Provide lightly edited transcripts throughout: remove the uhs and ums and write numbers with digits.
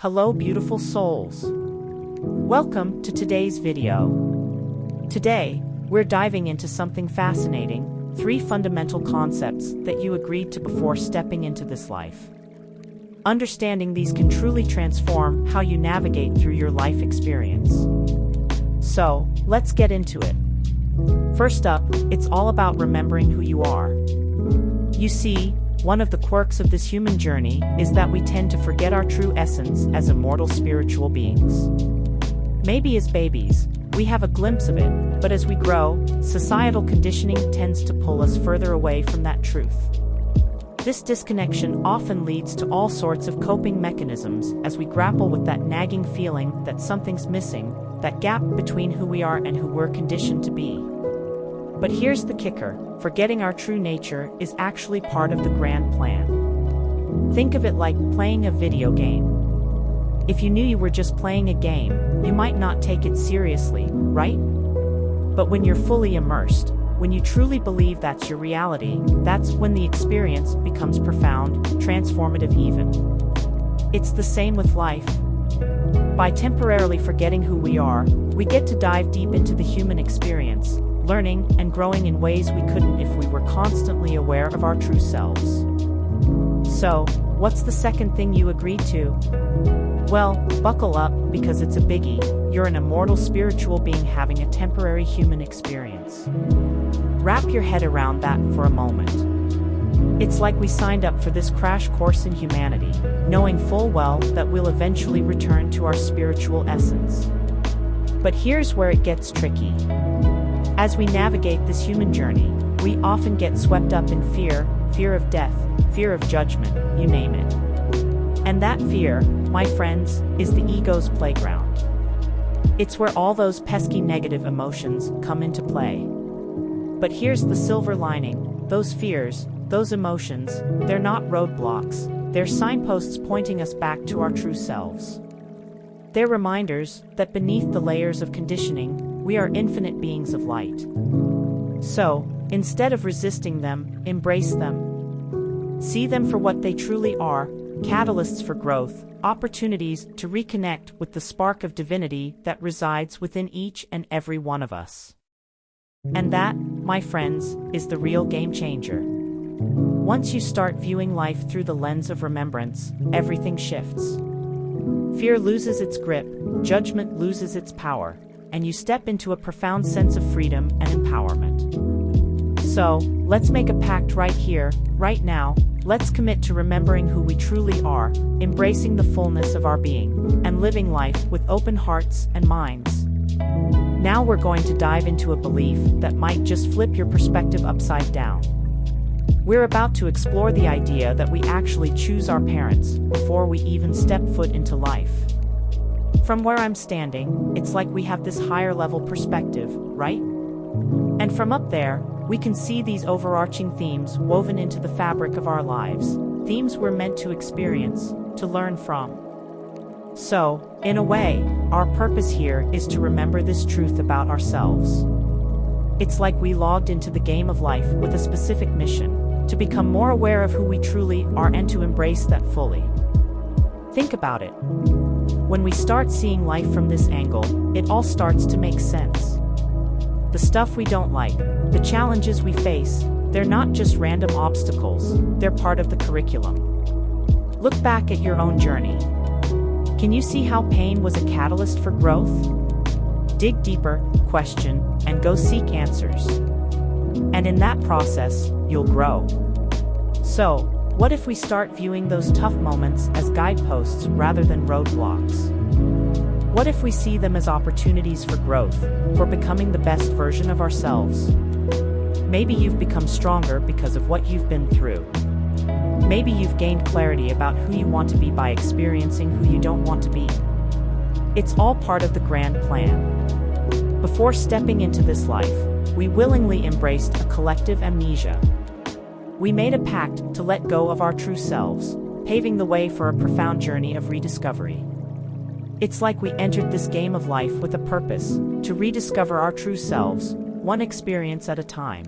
Hello beautiful souls. Welcome to today's video. Today, we're diving into something fascinating, 3 fundamental concepts that you agreed to before stepping into this life. Understanding these can truly transform how you navigate through your life experience. So, let's get into it. First up, it's all about remembering who you are. You see, one of the quirks of this human journey is that we tend to forget our true essence as immortal spiritual beings. Maybe as babies, we have a glimpse of it, but as we grow, societal conditioning tends to pull us further away from that truth. This disconnection often leads to all sorts of coping mechanisms as we grapple with that nagging feeling that something's missing, that gap between who we are and who we're conditioned to be. But here's the kicker, forgetting our true nature is actually part of the grand plan. Think of it like playing a video game. If you knew you were just playing a game, you might not take it seriously, right? But when you're fully immersed, when you truly believe that's your reality, that's when the experience becomes profound, transformative even. It's the same with life. By temporarily forgetting who we are, we get to dive deep into the human experience, learning and growing in ways we couldn't if we were constantly aware of our true selves. So, what's the second thing you agreed to? Well, buckle up, because it's a biggie. You're an immortal spiritual being having a temporary human experience. Wrap your head around that for a moment. It's like we signed up for this crash course in humanity, knowing full well that we'll eventually return to our spiritual essence. But here's where it gets tricky. As we navigate this human journey, we often get swept up in fear of death, fear of judgment, you name it. And that fear, my friends, is the ego's playground. It's where all those pesky negative emotions come into play. But here's the silver lining, those fears, those emotions, they're not roadblocks, they're signposts pointing us back to our true selves. They're reminders that beneath the layers of conditioning, we are infinite beings of light. So, instead of resisting them, embrace them. See them for what they truly are, catalysts for growth, opportunities to reconnect with the spark of divinity that resides within each and every one of us. And that, my friends, is the real game changer. Once you start viewing life through the lens of remembrance, everything shifts. Fear loses its grip, judgment loses its power, and you step into a profound sense of freedom and empowerment. So, let's make a pact right here, right now. Let's commit to remembering who we truly are, embracing the fullness of our being, and living life with open hearts and minds. Now we're going to dive into a belief that might just flip your perspective upside down. We're about to explore the idea that we actually choose our parents before we even step foot into life. From where I'm standing, it's like we have this higher level perspective, right? And from up there, we can see these overarching themes woven into the fabric of our lives, themes we're meant to experience, to learn from. So, in a way, our purpose here is to remember this truth about ourselves. It's like we logged into the game of life with a specific mission, to become more aware of who we truly are and to embrace that fully. Think about it. When we start seeing life from this angle, it all starts to make sense. The stuff we don't like, the challenges we face, they're not just random obstacles, they're part of the curriculum. Look back at your own journey. Can you see how pain was a catalyst for growth? Dig deeper, question, and go seek answers. And in that process, you'll grow. So, what if we start viewing those tough moments as guideposts rather than roadblocks? What if we see them as opportunities for growth, for becoming the best version of ourselves? Maybe you've become stronger because of what you've been through. Maybe you've gained clarity about who you want to be by experiencing who you don't want to be. It's all part of the grand plan. Before stepping into this life, we willingly embraced a collective amnesia. We made a pact to let go of our true selves, paving the way for a profound journey of rediscovery. It's like we entered this game of life with a purpose, to rediscover our true selves, one experience at a time.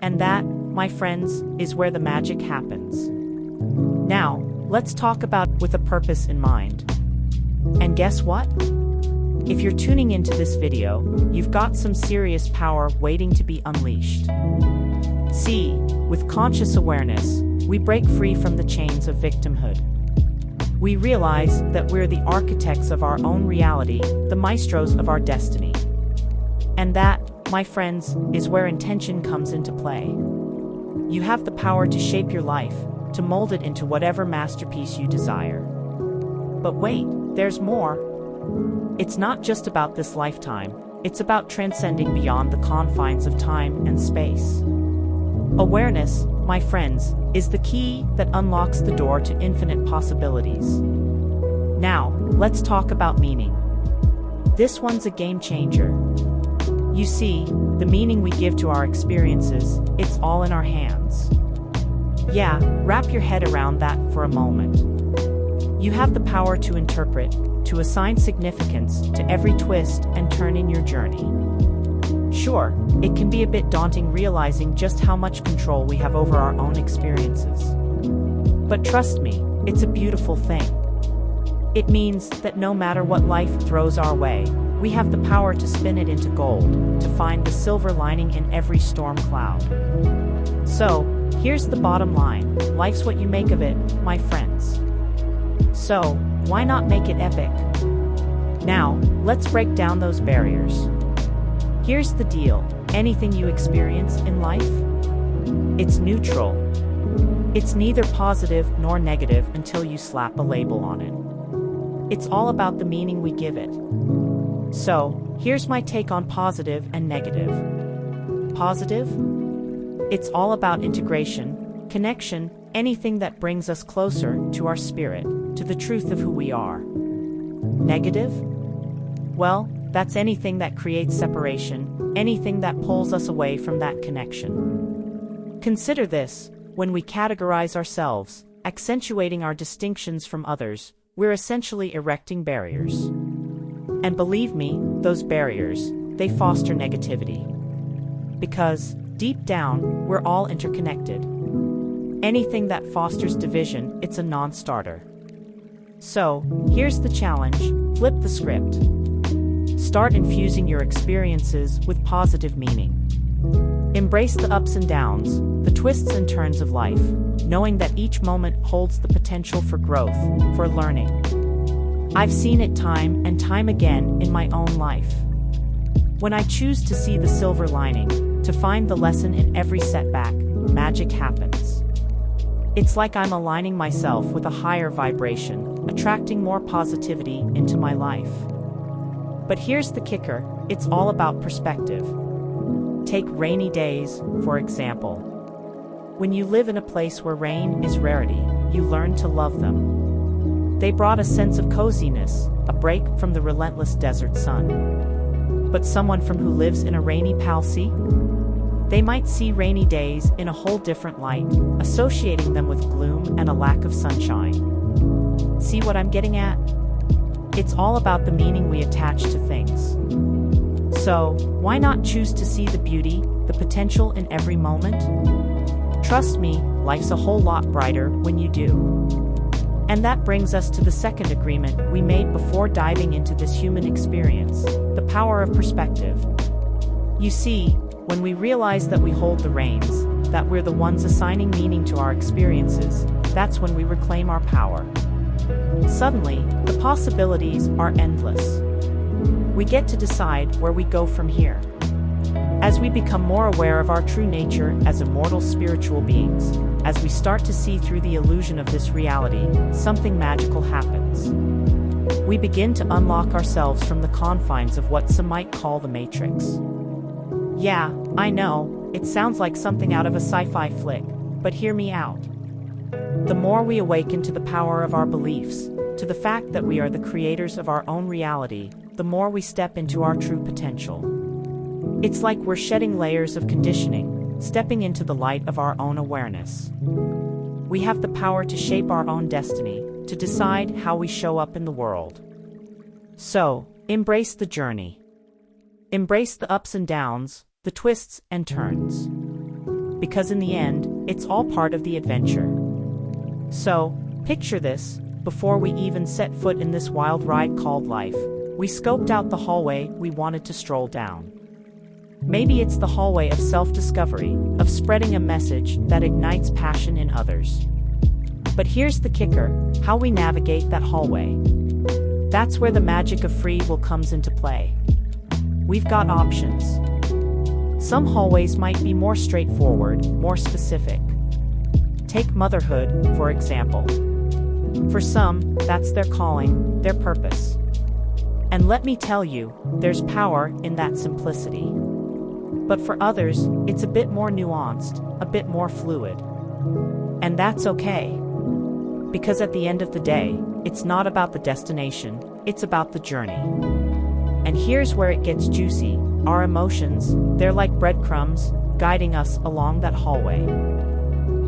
And that, my friends, is where the magic happens. Now, let's talk about with a purpose in mind. And guess what? If you're tuning into this video, you've got some serious power waiting to be unleashed. See, with conscious awareness, we break free from the chains of victimhood. We realize that we're the architects of our own reality, the maestros of our destiny. And that, my friends, is where intention comes into play. You have the power to shape your life, to mold it into whatever masterpiece you desire. But wait, there's more. It's not just about this lifetime, it's about transcending beyond the confines of time and space. Awareness, my friends, is the key that unlocks the door to infinite possibilities. Now, let's talk about meaning. This one's a game changer. You see, the meaning we give to our experiences, it's all in our hands. Yeah, wrap your head around that for a moment. You have the power to interpret, to assign significance to every twist and turn in your journey. Sure, it can be a bit daunting realizing just how much control we have over our own experiences. But trust me, it's a beautiful thing. It means that no matter what life throws our way, we have the power to spin it into gold, to find the silver lining in every storm cloud. So, here's the bottom line, life's what you make of it, my friends. So, why not make it epic? Now, let's break down those barriers. Here's the deal, anything you experience in life? It's neutral. It's neither positive nor negative until you slap a label on it. It's all about the meaning we give it. So, here's my take on positive and negative. Positive? It's all about integration, connection, anything that brings us closer to our spirit, to the truth of who we are. Negative? Well, that's anything that creates separation, anything that pulls us away from that connection. Consider this, when we categorize ourselves, accentuating our distinctions from others, we're essentially erecting barriers. And believe me, those barriers, they foster negativity. Because, deep down, we're all interconnected. Anything that fosters division, it's a non-starter. So, here's the challenge, flip the script. Start infusing your experiences with positive meaning. Embrace the ups and downs, the twists and turns of life, knowing that each moment holds the potential for growth, for learning. I've seen it time and time again in my own life. When I choose to see the silver lining, to find the lesson in every setback, magic happens. It's like I'm aligning myself with a higher vibration, attracting more positivity into my life. But here's the kicker, it's all about perspective. Take rainy days, for example. When you live in a place where rain is rarity, you learn to love them. They brought a sense of coziness, a break from the relentless desert sun. But someone who lives in a rainy palsy? They might see rainy days in a whole different light, associating them with gloom and a lack of sunshine. See what I'm getting at? It's all about the meaning we attach to things. So, why not choose to see the beauty, the potential in every moment? Trust me, life's a whole lot brighter when you do. And that brings us to the second agreement we made before diving into this human experience, the power of perspective. You see, when we realize that we hold the reins, that we're the ones assigning meaning to our experiences, that's when we reclaim our power. Suddenly, the possibilities are endless. We get to decide where we go from here. As we become more aware of our true nature as immortal spiritual beings, as we start to see through the illusion of this reality, something magical happens. We begin to unlock ourselves from the confines of what some might call the Matrix. Yeah, I know, it sounds like something out of a sci-fi flick, but hear me out. The more we awaken to the power of our beliefs, to the fact that we are the creators of our own reality, the more we step into our true potential. It's like we're shedding layers of conditioning, stepping into the light of our own awareness. We have the power to shape our own destiny, to decide how we show up in the world. So, embrace the journey. Embrace the ups and downs, the twists and turns. Because in the end, it's all part of the adventure. So, Picture this: before we even set foot in this wild ride called life, we scoped out the hallway we wanted to stroll down. Maybe it's the hallway of self-discovery, of spreading a message that ignites passion in others. But here's the kicker: how we navigate that hallway. That's where the magic of free will comes into play. We've got options. Some hallways might be more straightforward, more specific. Take motherhood, for example. For some, that's their calling, their purpose. And let me tell you, there's power in that simplicity. But for others, it's a bit more nuanced, a bit more fluid. And that's okay. Because at the end of the day, it's not about the destination, it's about the journey. And here's where it gets juicy: our emotions, they're like breadcrumbs, guiding us along that hallway.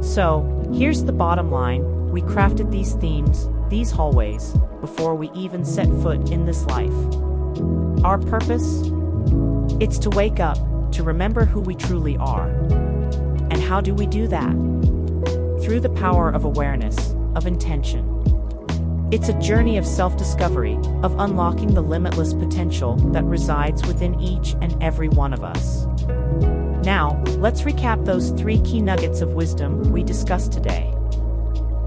So, here's the bottom line: we crafted these themes, these hallways, before we even set foot in this life. Our purpose? It's to wake up, to remember who we truly are. And how do we do that? Through the power of awareness, of intention. It's a journey of self-discovery, of unlocking the limitless potential that resides within each and every one of us. Now, let's recap those 3 key nuggets of wisdom we discussed today.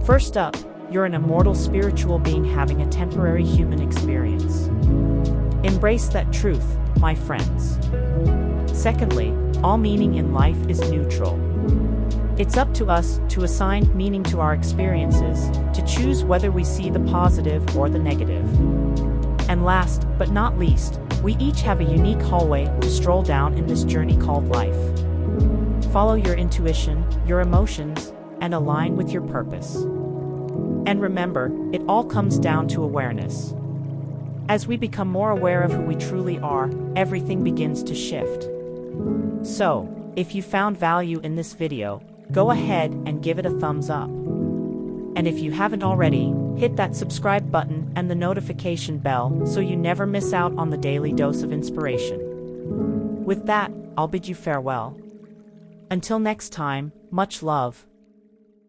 First up, you're an immortal spiritual being having a temporary human experience. Embrace that truth, my friends. Secondly, all meaning in life is neutral. It's up to us to assign meaning to our experiences, to choose whether we see the positive or the negative. And last, but not least, we each have a unique hallway to stroll down in this journey called life. Follow your intuition, your emotions, and align with your purpose. And remember, it all comes down to awareness. As we become more aware of who we truly are, everything begins to shift. So, if you found value in this video, go ahead and give it a thumbs up. And if you haven't already, hit that subscribe button and the notification bell so you never miss out on the daily dose of inspiration. With that, I'll bid you farewell. Until next time, much love.